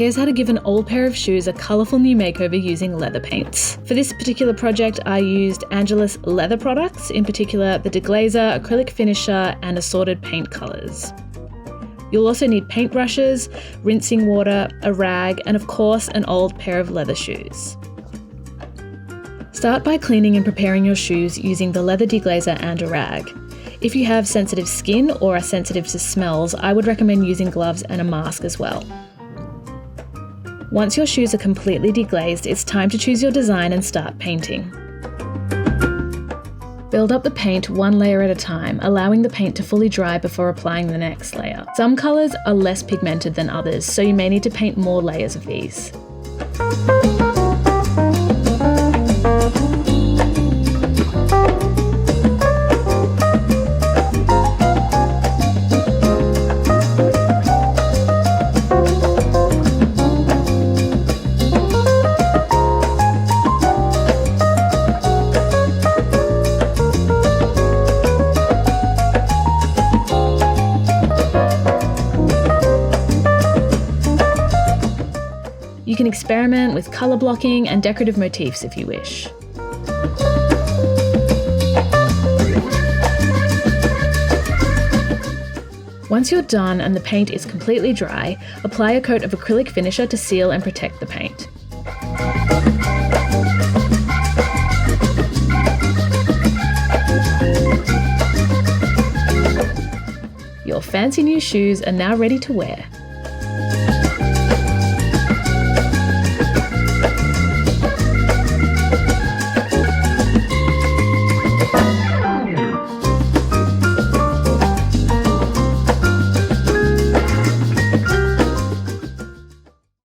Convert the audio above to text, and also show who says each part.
Speaker 1: Here's how to give an old pair of shoes a colourful new makeover using leather paints. For this particular project, I used Angelus leather products, in particular the deglazer, acrylic finisher, and assorted paint colours. You'll also need paintbrushes, rinsing water, a rag, and of course an old pair of leather shoes. Start by cleaning and preparing your shoes using the leather deglazer and a rag. If you have sensitive skin or are sensitive to smells, I would recommend using gloves and a mask as well. Once your shoes are completely deglazed, it's time to choose your design and start painting. Build up the paint one layer at a time, allowing the paint to fully dry before applying the next layer. Some colours are less pigmented than others, so you may need to paint more layers of these. You can experiment with colour blocking and decorative motifs if you wish. Once you're done and the paint is completely dry, apply a coat of acrylic finisher to seal and protect the paint. Your fancy new shoes are now ready to wear.